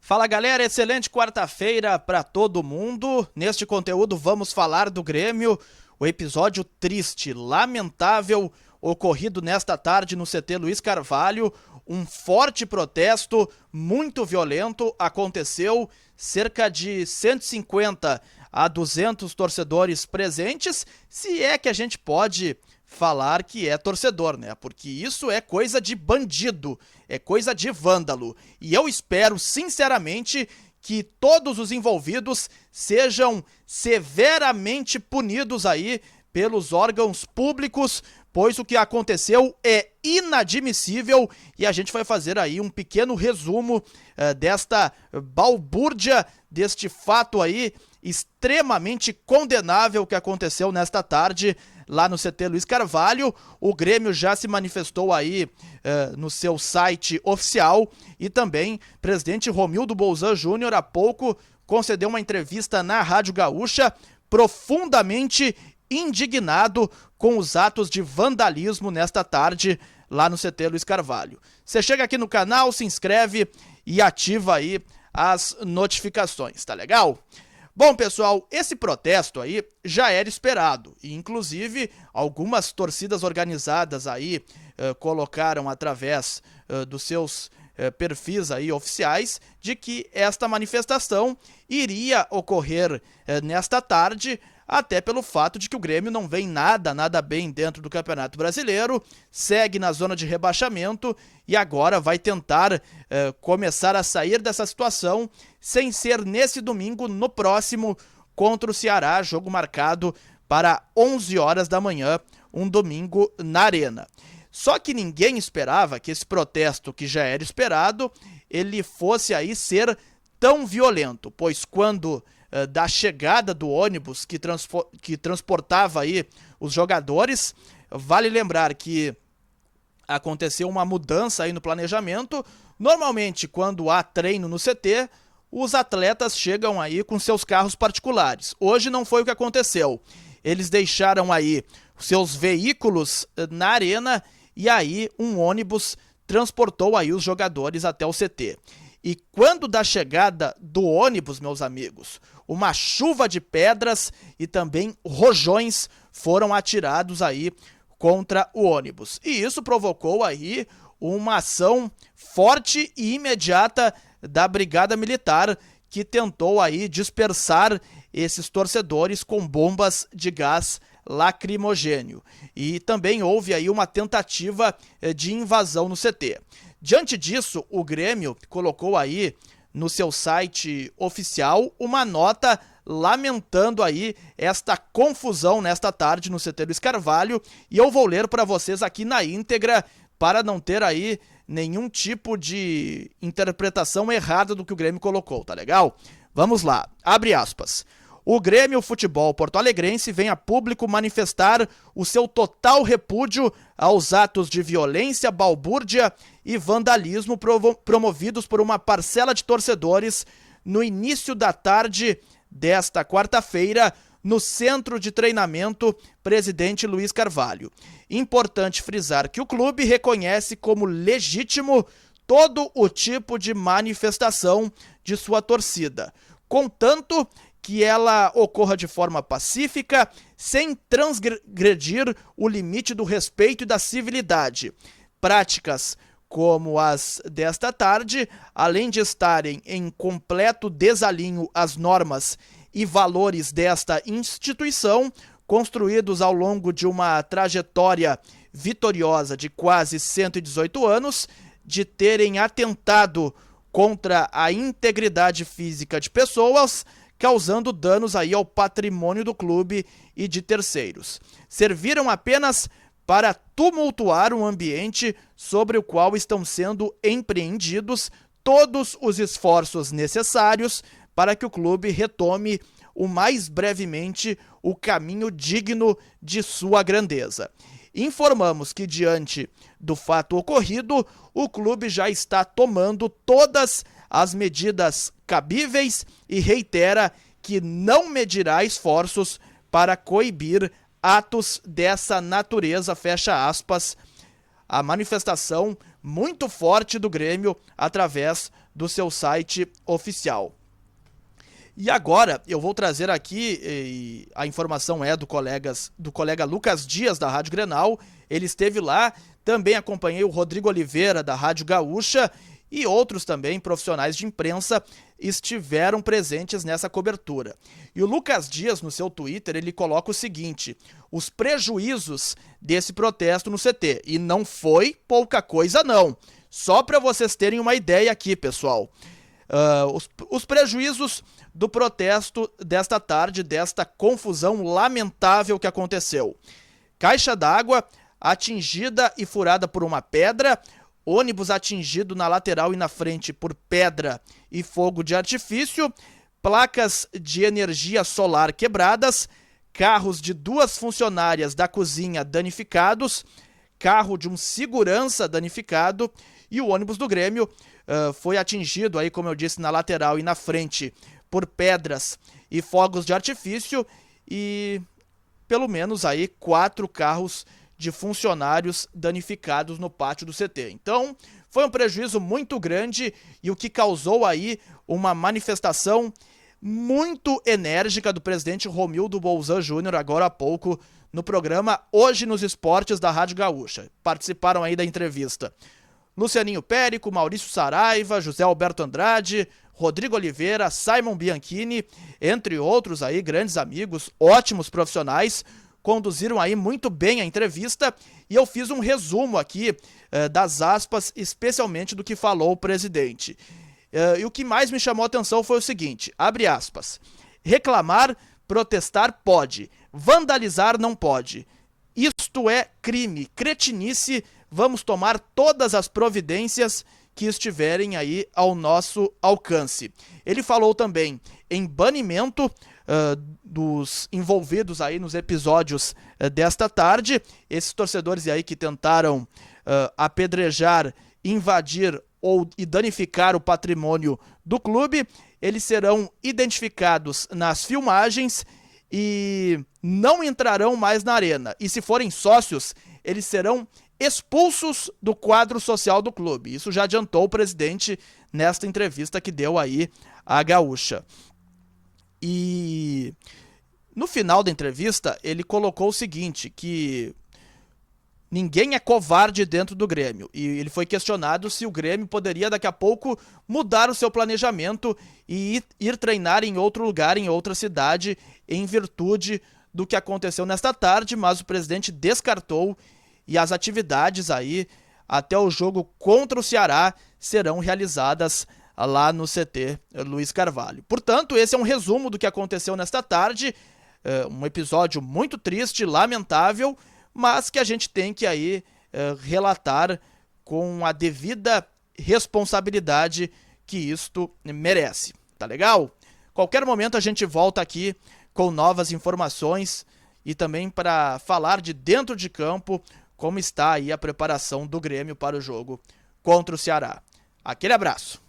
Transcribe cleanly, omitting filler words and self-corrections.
Fala galera, excelente quarta-feira para todo mundo. Neste conteúdo vamos falar do Grêmio, o episódio triste, lamentável, ocorrido nesta tarde no CT Luiz Carvalho. Um forte protesto, muito violento, aconteceu, cerca de 150 a 200 torcedores presentes, se é que a gente pode falar que é torcedor, né? Porque isso é coisa de bandido, é coisa de vândalo. E eu espero, sinceramente, que todos os envolvidos sejam severamente punidos aí pelos órgãos públicos, pois o que aconteceu é inadmissível e a gente vai fazer aí um pequeno resumo desta balbúrdia, deste fato aí extremamente condenável que aconteceu nesta tarde lá no CT Luiz Carvalho. O Grêmio já se manifestou aí no seu site oficial e também o presidente Romildo Bolzan Júnior há pouco concedeu uma entrevista na Rádio Gaúcha profundamente indignado com os atos de vandalismo nesta tarde lá no CT Luiz Carvalho. Você chega aqui no canal, se inscreve e ativa aí as notificações, tá legal? Bom, pessoal, esse protesto aí já era esperado e, inclusive, algumas torcidas organizadas aí colocaram através dos seus perfis aí oficiais de que esta manifestação iria ocorrer nesta tarde, até pelo fato de que o Grêmio não vem nada bem dentro do Campeonato Brasileiro, segue na zona de rebaixamento e agora vai tentar começar a sair dessa situação sem ser nesse domingo, no próximo, contra o Ceará, jogo marcado para 11 horas da manhã, um domingo na Arena. Só que ninguém esperava que esse protesto, que já era esperado, ele fosse aí ser tão violento, pois quando da chegada do ônibus que transportava aí os jogadores, vale lembrar que aconteceu uma mudança aí no planejamento. Normalmente, quando há treino no CT, os atletas chegam aí com seus carros particulares. Hoje não foi o que aconteceu. Eles deixaram aí seus veículos na arena e aí um ônibus transportou aí os jogadores até o CT. E quando da chegada do ônibus, meus amigos, uma chuva de pedras e também rojões foram atirados aí contra o ônibus. E isso provocou aí uma ação forte e imediata da Brigada Militar, que tentou aí dispersar esses torcedores com bombas de gás lacrimogênio. E também houve aí uma tentativa de invasão no CT. Diante disso, o Grêmio colocou aí no seu site oficial uma nota lamentando aí esta confusão nesta tarde no CT Luiz Carvalho, e eu vou ler para vocês aqui na íntegra para não ter aí nenhum tipo de interpretação errada do que o Grêmio colocou, tá legal? Vamos lá, abre aspas. O Grêmio Futebol Porto-Alegrense vem a público manifestar o seu total repúdio aos atos de violência, balbúrdia e vandalismo promovidos por uma parcela de torcedores no início da tarde desta quarta-feira no Centro de Treinamento Presidente Luiz Carvalho. Importante frisar que o clube reconhece como legítimo todo o tipo de manifestação de sua torcida, contanto que ela ocorra de forma pacífica, sem transgredir o limite do respeito e da civilidade. Práticas como as desta tarde, além de estarem em completo desalinho às normas e valores desta instituição, construídos ao longo de uma trajetória vitoriosa de quase 118 anos, de terem atentado contra a integridade física de pessoas, causando danos aí ao patrimônio do clube e de terceiros. Serviram apenas para tumultuar um ambiente sobre o qual estão sendo empreendidos todos os esforços necessários para que o clube retome o mais brevemente o caminho digno de sua grandeza. Informamos que, diante do fato ocorrido, o clube já está tomando todas as medidas cabíveis e reitera que não medirá esforços para coibir atos dessa natureza, fecha aspas, a manifestação muito forte do Grêmio através do seu site oficial. E agora eu vou trazer aqui, a informação é do colega Lucas Dias, da Rádio Grenal. Ele esteve lá, também acompanhei o Rodrigo Oliveira, da Rádio Gaúcha, e outros também profissionais de imprensa estiveram presentes nessa cobertura. E o Lucas Dias, no seu Twitter, ele coloca o seguinte: os prejuízos desse protesto no CT. E não foi pouca coisa, não. Só para vocês terem uma ideia aqui, pessoal. Os prejuízos do protesto desta tarde, desta confusão lamentável que aconteceu. Caixa d'água atingida e furada por uma pedra, ônibus atingido na lateral e na frente por pedra e fogo de artifício, placas de energia solar quebradas, carros de 2 funcionárias da cozinha danificados, carro de um segurança danificado, e o ônibus do Grêmio foi atingido, aí, como eu disse, na lateral e na frente por pedras e fogos de artifício, e pelo menos aí 4 carros de funcionários danificados no pátio do CT. Então, foi um prejuízo muito grande e o que causou aí uma manifestação muito enérgica do presidente Romildo Bolzan Júnior, agora há pouco, no programa Hoje nos Esportes da Rádio Gaúcha. Participaram aí da entrevista Lucianinho Périco, Maurício Saraiva, José Alberto Andrade, Rodrigo Oliveira, Simon Bianchini, entre outros aí, grandes amigos, ótimos profissionais, conduziram aí muito bem a entrevista, e eu fiz um resumo aqui das aspas, especialmente do que falou o presidente. E o que mais me chamou a atenção foi o seguinte, abre aspas: reclamar, protestar pode, vandalizar não pode. Isto é crime, cretinice, vamos tomar todas as providências que estiverem aí ao nosso alcance. Ele falou também em banimento dos envolvidos aí nos episódios desta tarde, esses torcedores aí que tentaram apedrejar, invadir e danificar o patrimônio do clube, eles serão identificados nas filmagens e não entrarão mais na arena. E se forem sócios, eles serão expulsos do quadro social do clube. Isso já adiantou o presidente nesta entrevista que deu aí à Gaúcha. E no final da entrevista, ele colocou o seguinte, que ninguém é covarde dentro do Grêmio. E ele foi questionado se o Grêmio poderia daqui a pouco mudar o seu planejamento e ir treinar em outro lugar, em outra cidade, em virtude do que aconteceu nesta tarde, mas o presidente descartou e as atividades aí até o jogo contra o Ceará serão realizadas lá no CT Luiz Carvalho. Portanto, esse é um resumo do que aconteceu nesta tarde, um episódio muito triste, lamentável, mas que a gente tem que aí relatar com a devida responsabilidade que isto merece. Tá legal? Qualquer momento a gente volta aqui com novas informações e também para falar de dentro de campo como está aí a preparação do Grêmio para o jogo contra o Ceará. Aquele abraço!